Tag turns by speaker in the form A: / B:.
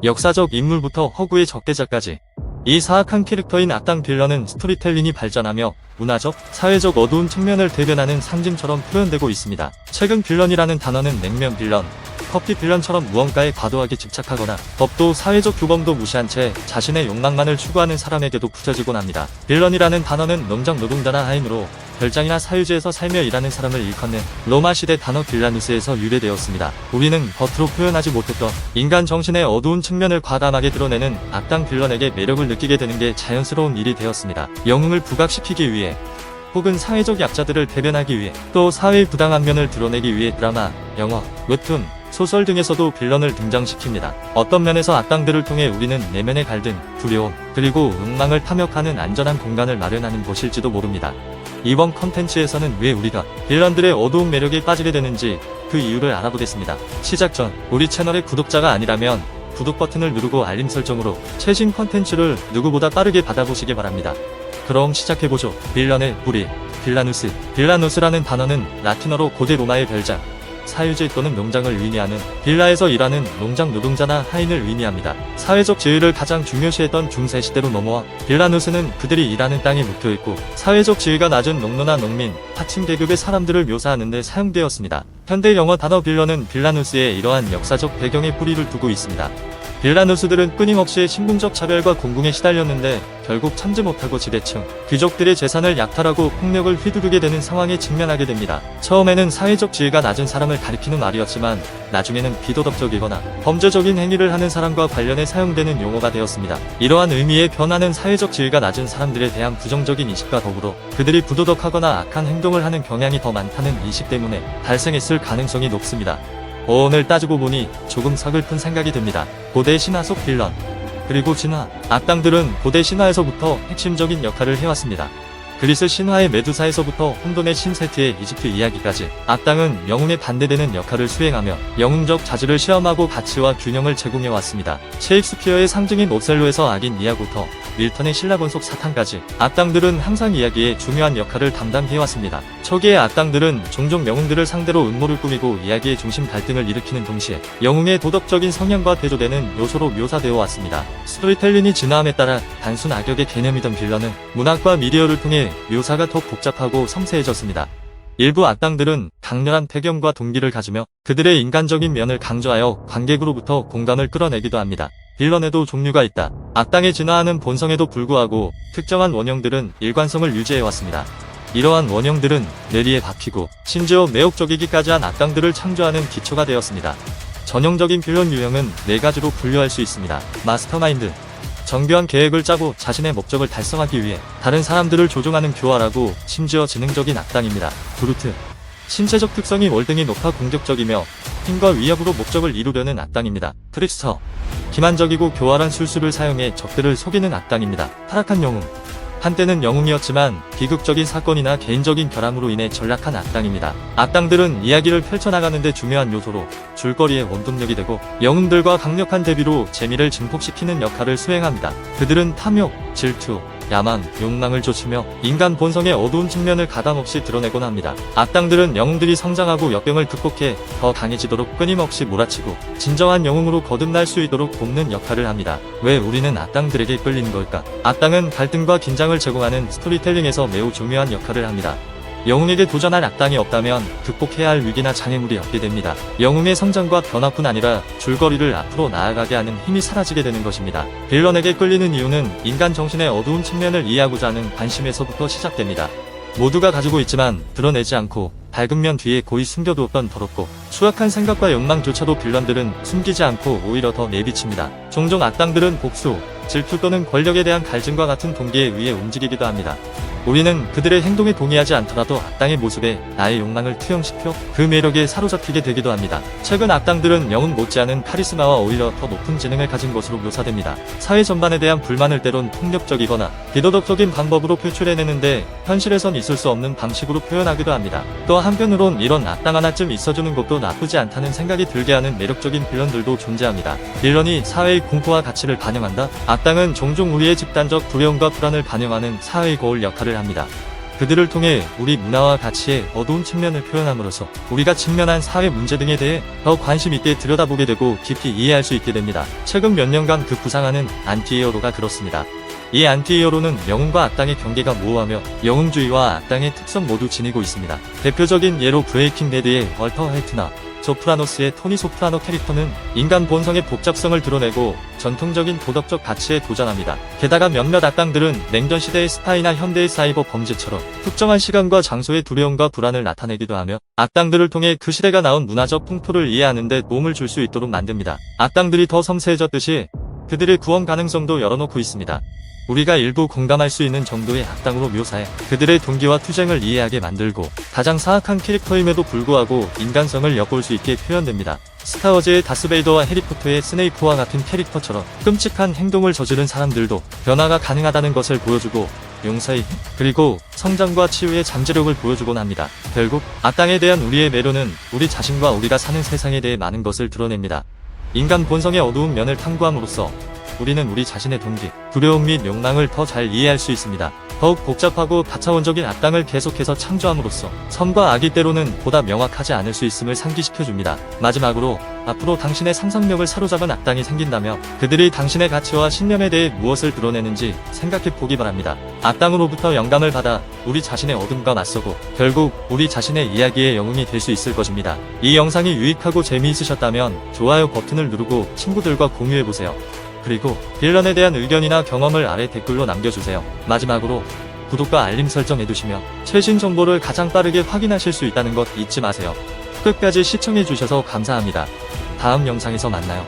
A: 역사적 인물부터 허구의 적대자까지 이 사악한 캐릭터인 악당 빌런은 스토리텔링이 발전하며 문화적, 사회적 어두운 측면을 대변하는 상징처럼 표현되고 있습니다. 최근 빌런이라는 단어는 냉면 빌런, 커피 빌런처럼 무언가에 과도하게 집착하거나 법도 사회적 규범도 무시한 채 자신의 욕망만을 추구하는 사람에게도 붙여지곤 합니다. 빌런이라는 단어는 농장 노동자나 하인으로 별장이나 사유지에서 살며 일하는 사람을 일컫는 로마 시대 단어 빌라누스에서 유래되었습니다. 우리는 겉으로 표현하지 못했던 인간 정신의 어두운 측면을 과감하게 드러내는 악당 빌런에게 매력을 느끼게 되는 게 자연스러운 일이 되었습니다. 영웅을 부각시키기 위해 혹은 사회적 약자들을 대변하기 위해 또 사회의 부당한 면을 드러내기 위해 드라마, 영화, 웹툰, 소설 등에서도 빌런을 등장시킵니다. 어떤 면에서 악당들을 통해 우리는 내면의 갈등, 두려움, 그리고 욕망을 탐욕하는 안전한 공간을 마련하는 것일지도 모릅니다. 이번 컨텐츠에서는 왜 우리가 빌런들의 어두운 매력에 빠지게 되는지 그 이유를 알아보겠습니다. 시작 전 우리 채널의 구독자가 아니라면 구독 버튼을 누르고 알림 설정으로 최신 컨텐츠를 누구보다 빠르게 받아보시기 바랍니다. 그럼 시작해보죠. 빌런의 뿌리, 빌라누스. 빌라누스라는 단어는 라틴어로 고대 로마의 별장, 사유지 또는 농장을 의미하는 빌라에서 일하는 농장 노동자나 하인을 의미합니다. 사회적 지위를 가장 중요시했던 중세시대로 넘어와 빌라누스는 그들이 일하는 땅에 묻혀있고 사회적 지위가 낮은 농노나 농민, 하층 계급의 사람들을 묘사하는 데 사용되었습니다. 현대 영어 단어 빌런은 빌라누스에 이러한 역사적 배경에 뿌리를 두고 있습니다. 빌라누스들은 끊임없이 신분적 차별과 공궁에 시달렸는데 결국 참지 못하고 지배층, 귀족들의 재산을 약탈하고 폭력을 휘두르게 되는 상황에 직면하게 됩니다. 처음에는 사회적 지위가 낮은 사람을 가리키는 말이었지만 나중에는 비도덕적이거나 범죄적인 행위를 하는 사람과 관련해 사용되는 용어가 되었습니다. 이러한 의미의 변화는 사회적 지위가 낮은 사람들에 대한 부정적인 인식과 더불어 그들이 부도덕하거나 악한 행동을 하는 경향이 더 많다는 인식 때문에 발생했을 가능성이 높습니다. 오늘 따지고 보니 조금 서글픈 생각이 듭니다. 고대 신화 속 빌런, 그리고 진화, 악당들은 고대 신화에서부터 핵심적인 역할을 해왔습니다. 그리스 신화의 메두사에서부터 혼돈의 신 세트의 이집트 이야기까지 악당은 영웅에 반대되는 역할을 수행하며 영웅적 자질을 시험하고 가치와 균형을 제공해왔습니다. 셰익스피어의 상징인 오셀로에서 악인 이하부터 밀턴의 신라본 속 사탄까지 악당들은 항상 이야기에 중요한 역할을 담당해왔습니다. 초기의 악당들은 종종 영웅들을 상대로 음모를 꾸미고 이야기의 중심 갈등을 일으키는 동시에 영웅의 도덕적인 성향과 대조되는 요소로 묘사되어 왔습니다. 스토리텔링이 진화함에 따라 단순 악역의 개념이던 빌런은 문학과 미디어를 통해 묘사가 더 복잡하고 섬세해졌습니다. 일부 악당들은 강렬한 배경과 동기를 가지며 그들의 인간적인 면을 강조하여 관객으로부터 공감을 끌어내기도 합니다. 빌런에도 종류가 있다. 악당의 진화하는 본성에도 불구하고 특정한 원형들은 일관성을 유지해왔습니다. 이러한 원형들은 뇌리에 박히고 심지어 매혹적이기까지 한 악당들을 창조하는 기초가 되었습니다. 전형적인 빌런 유형은 4가지로 분류할 수 있습니다. 마스터마인드, 정교한 계획을 짜고 자신의 목적을 달성하기 위해 다른 사람들을 조종하는 교활하고 심지어 지능적인 악당입니다. 브루트, 신체적 특성이 월등히 높아 공격적이며 힘과 위협으로 목적을 이루려는 악당입니다. 트릭스터, 기만적이고 교활한 술수를 사용해 적들을 속이는 악당입니다. 타락한 영웅, 한때는 영웅이었지만 비극적인 사건이나 개인적인 결함으로 인해 전락한 악당입니다. 악당들은 이야기를 펼쳐나가는데 중요한 요소로 줄거리의 원동력이 되고 영웅들과 강력한 대비로 재미를 증폭시키는 역할을 수행합니다. 그들은 탐욕, 질투, 야망, 욕망을 좇으며 인간 본성의 어두운 측면을 가감없이 드러내곤 합니다. 악당들은 영웅들이 성장하고 역병을 극복해 더 강해지도록 끊임없이 몰아치고 진정한 영웅으로 거듭날 수 있도록 돕는 역할을 합니다. 왜 우리는 악당들에게 끌리는 걸까? 악당은 갈등과 긴장을 제공하는 스토리텔링에서 매우 중요한 역할을 합니다. 영웅에게 도전할 악당이 없다면 극복해야 할 위기나 장애물이 없게 됩니다. 영웅의 성장과 변화뿐 아니라 줄거리를 앞으로 나아가게 하는 힘이 사라지게 되는 것입니다. 빌런에게 끌리는 이유는 인간 정신의 어두운 측면을 이해하고자 하는 관심에서부터 시작됩니다. 모두가 가지고 있지만 드러내지 않고 밝은 면 뒤에 고이 숨겨두었던 더럽고 추악한 생각과 욕망조차도 빌런들은 숨기지 않고 오히려 더 내비칩니다. 종종 악당들은 복수, 질투 또는 권력에 대한 갈증과 같은 동기에 의해 움직이기도 합니다. 우리는 그들의 행동에 동의하지 않더라도 악당의 모습에 나의 욕망을 투영시켜 그 매력에 사로잡히게 되기도 합니다. 최근 악당들은 영웅 못지않은 카리스마와 오히려 더 높은 지능을 가진 것으로 묘사됩니다. 사회 전반에 대한 불만을 때론 폭력적이거나 비도덕적인 방법으로 표출해내는데 현실에선 있을 수 없는 방식으로 표현하기도 합니다. 또 한편으론 이런 악당 하나쯤 있어주는 것도 나쁘지 않다는 생각이 들게 하는 매력적인 빌런들도 존재합니다. 빌런이 사회의 공포와 가치를 반영한다? 악당은 종종 우리의 집단적 두려움과 불안을 반영하는 사회의 거울 역할을 합니다. 그들을 통해 우리 문화와 가치의 어두운 측면을 표현함으로써 우리가 직면한 사회 문제 등에 대해 더 관심 있게 들여다보게 되고 깊이 이해할 수 있게 됩니다. 최근 몇 년간 그 구상하는 안티히어로가 그렇습니다. 이 안티히어로는 영웅과 악당의 경계가 모호하며 영웅주의와 악당의 특성 모두 지니고 있습니다. 대표적인 예로 브레이킹 배드의 월터 화이트나 소프라노스의 토니 소프라노 캐릭터는 인간 본성의 복잡성을 드러내고 전통적인 도덕적 가치에 도전합니다. 게다가 몇몇 악당들은 냉전 시대의 스파이나 현대의 사이버 범죄처럼 특정한 시간과 장소의 두려움과 불안을 나타내기도 하며 악당들을 통해 그 시대가 나온 문화적 풍토를 이해하는 데 도움을 줄 수 있도록 만듭니다. 악당들이 더 섬세해졌듯이 그들의 구원 가능성도 열어놓고 있습니다. 우리가 일부 공감할 수 있는 정도의 악당으로 묘사해 그들의 동기와 투쟁을 이해하게 만들고 가장 사악한 캐릭터임에도 불구하고 인간성을 엿볼 수 있게 표현됩니다. 스타워즈의 다스베이더와 해리포터의 스네이프와 같은 캐릭터처럼 끔찍한 행동을 저지른 사람들도 변화가 가능하다는 것을 보여주고 용서의 힘, 그리고 성장과 치유의 잠재력을 보여주곤 합니다. 결국 악당에 대한 우리의 매료는 우리 자신과 우리가 사는 세상에 대해 많은 것을 드러냅니다. 인간 본성의 어두운 면을 탐구함으로써 우리는 우리 자신의 동기, 두려움 및 욕망을 더 잘 이해할 수 있습니다. 더욱 복잡하고 다차원적인 악당을 계속해서 창조함으로써 선과 악이 때로는 보다 명확하지 않을 수 있음을 상기시켜줍니다. 마지막으로 앞으로 당신의 상상력을 사로잡은 악당이 생긴다며 그들이 당신의 가치와 신념에 대해 무엇을 드러내는지 생각해 보기 바랍니다. 악당으로부터 영감을 받아 우리 자신의 어둠과 맞서고 결국 우리 자신의 이야기의 영웅이 될 수 있을 것입니다. 이 영상이 유익하고 재미있으셨다면 좋아요 버튼을 누르고 친구들과 공유해보세요. 그리고 빌런에 대한 의견이나 경험을 아래 댓글로 남겨주세요. 마지막으로 구독과 알림 설정 해두시면 최신 정보를 가장 빠르게 확인하실 수 있다는 것 잊지 마세요. 끝까지 시청해주셔서 감사합니다. 다음 영상에서 만나요.